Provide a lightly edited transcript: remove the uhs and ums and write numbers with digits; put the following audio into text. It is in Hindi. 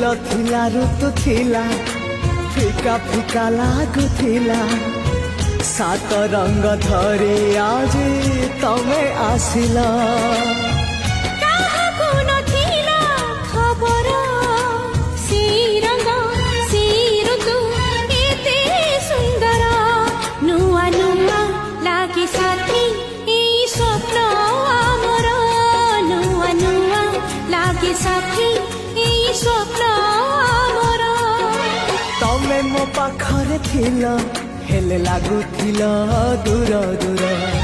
नथिला ऋतु थिला फिका फिका लागुथिला सात रंग धरी आज तमे आसिला तमे मो पाखरे थिला हेले लागुथिला दूर दूर।